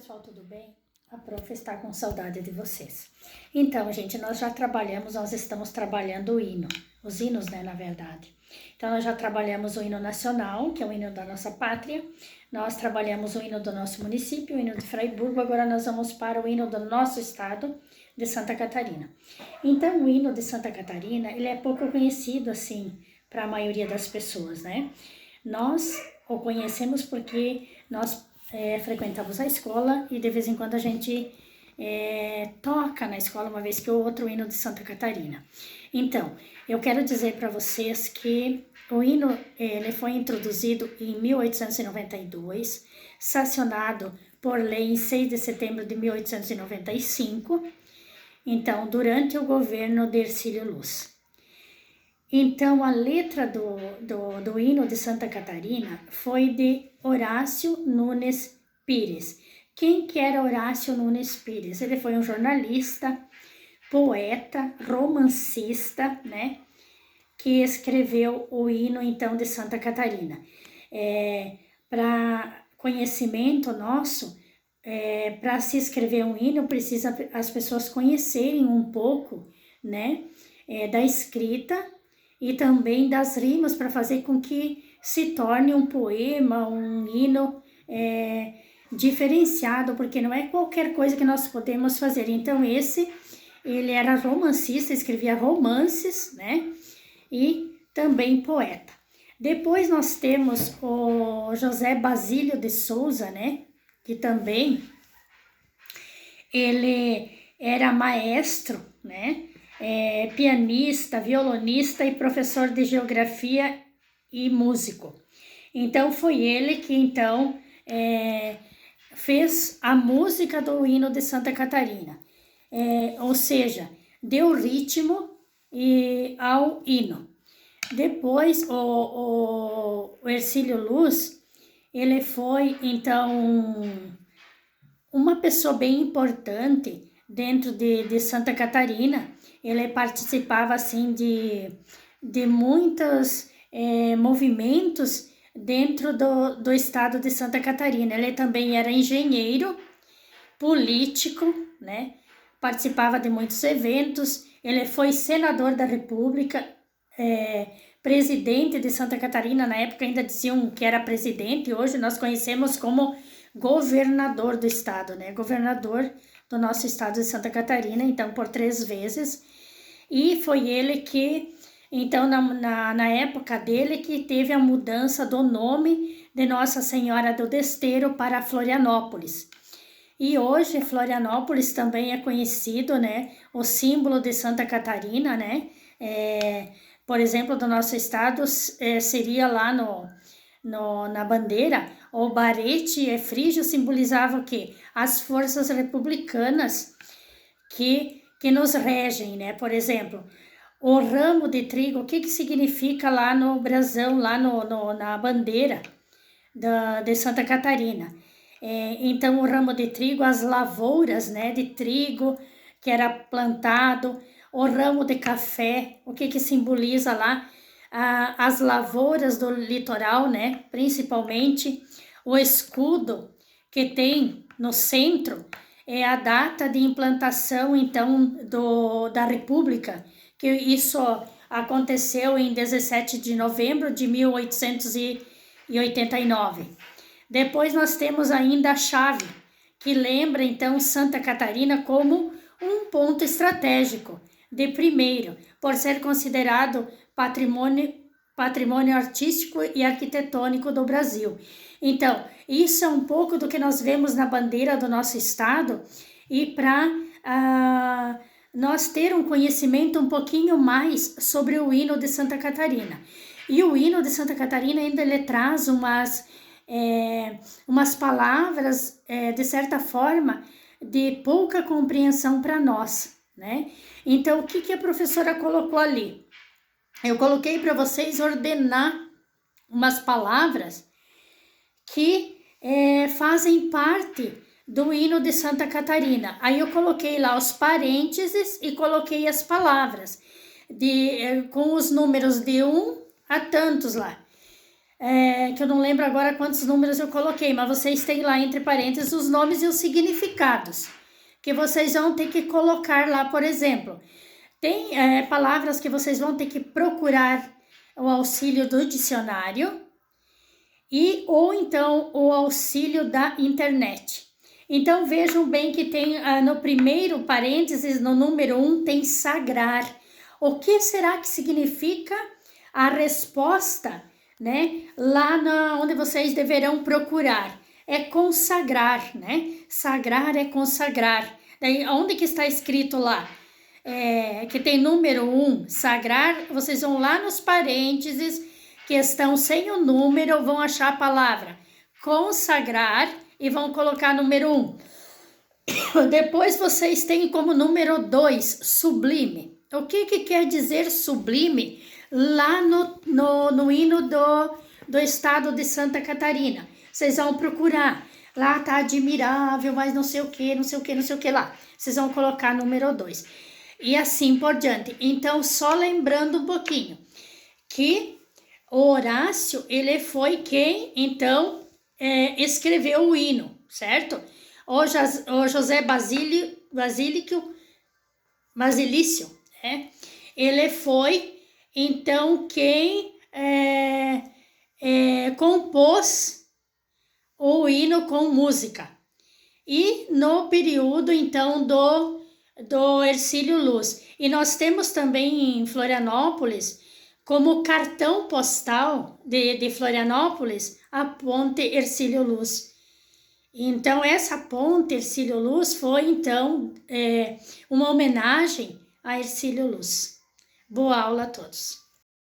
pessoal, tudo bem? A prof está com saudade de vocês. Então, gente, nós estamos trabalhando o hino, os hinos, né, na verdade. Então, nós já trabalhamos o hino nacional, que é o hino da nossa pátria, nós trabalhamos o hino do nosso município, o hino de Fraiburgo, agora nós vamos para o hino do nosso estado, de Santa Catarina. Então, o hino de Santa Catarina, ele é pouco conhecido, assim, para a maioria das pessoas, né? Nós o conhecemos porque nós frequentamos a escola e de vez em quando a gente toca na escola uma vez que ou outra o hino de Santa Catarina. Então, eu quero dizer para vocês que o hino ele foi introduzido em 1892, sancionado por lei em 6 de setembro de 1895, então, durante o governo de Hercílio Luz. Então, a letra do hino de Santa Catarina foi de Horácio Nunes Pires. Quem que era Horácio Nunes Pires? Ele foi um jornalista, poeta, romancista, né? Que escreveu o hino, então, de Santa Catarina. Para conhecimento nosso, para se escrever um hino, precisa as pessoas conhecerem um pouco, né? Da escrita e também das rimas para fazer com que se torne um poema, um hino diferenciado, porque não é qualquer coisa que nós podemos fazer. Então ele era romancista, escrevia romances, né? E também poeta. Depois nós temos o José Basílio de Souza, né? Que também ele era maestro, né? Pianista, violonista e professor de geografia e músico. Então foi ele que então fez a música do hino de Santa Catarina, ou seja, deu ritmo ao hino. Depois o Hercílio Luz, ele foi então uma pessoa bem importante dentro de Santa Catarina. Ele participava assim de muitos movimentos dentro do estado de Santa Catarina. Ele também era engenheiro, político, né? Participava de muitos eventos. Ele foi senador da República, presidente de Santa Catarina. Na época ainda diziam que era presidente, hoje nós conhecemos como governador do estado, né? Governador do nosso estado de Santa Catarina, então por 3 vezes. E foi ele que, então na época dele, que teve a mudança do nome de Nossa Senhora do Desterro para Florianópolis. E hoje Florianópolis também é conhecido, né? O símbolo de Santa Catarina, né? Por exemplo, do nosso estado, seria lá na bandeira, o barete efrígio simbolizava o quê? As forças republicanas que nos regem, né? Por exemplo, o ramo de trigo, o que significa lá no brasão, lá na bandeira de Santa Catarina? Então, o ramo de trigo, as lavouras, né, de trigo que era plantado, o ramo de café, o que simboliza lá? As lavouras do litoral, né, principalmente. O escudo que tem no centro é a data de implantação, então, da República, que isso aconteceu em 17 de novembro de 1889. Depois nós temos ainda a chave, que lembra, então, Santa Catarina como um ponto estratégico, de primeiro, por ser considerado patrimônio artístico e arquitetônico do Brasil. Então, isso é um pouco do que nós vemos na bandeira do nosso estado, e para nós ter um conhecimento um pouquinho mais sobre o hino de Santa Catarina. E o hino de Santa Catarina ainda ele traz umas palavras, de certa forma, de pouca compreensão para nós, né? Então, o que a professora colocou ali? Eu coloquei para vocês ordenar umas palavras que fazem parte do hino de Santa Catarina. Aí eu coloquei lá os parênteses e coloquei as palavras com os números de 1 a tantos lá. que eu não lembro agora quantos números eu coloquei, mas vocês têm lá entre parênteses os nomes e os significados, que vocês vão ter que colocar lá, por exemplo. Tem palavras que vocês vão ter que procurar o auxílio do dicionário ou então o auxílio da internet. Então vejam bem que tem no primeiro parênteses, no número 1, tem sagrar. O que será que significa a resposta, né? Lá onde vocês deverão procurar. É consagrar, né? Sagrar é consagrar. Daí, onde que está escrito lá? Que tem número 1, sagrar, vocês vão lá nos parênteses, que estão sem o número, vão achar a palavra consagrar e vão colocar número 1. Depois vocês têm como número 2, sublime. O que quer dizer sublime? Lá no hino do estado de Santa Catarina. Vocês vão procurar. Lá tá admirável, mas não sei o que, não sei o que, não sei o que lá. Vocês vão colocar número 2. E assim por diante. Então, só lembrando um pouquinho, que o Horácio, ele foi quem, então, escreveu o hino, certo? O José Basilício, né? Ele foi, então, quem compôs o hino com música. E no período, então, do Hercílio Luz. E nós temos também em Florianópolis, como cartão postal de Florianópolis, a ponte Hercílio Luz. Então, essa ponte Hercílio Luz foi, então, uma homenagem a Hercílio Luz. Boa aula a todos.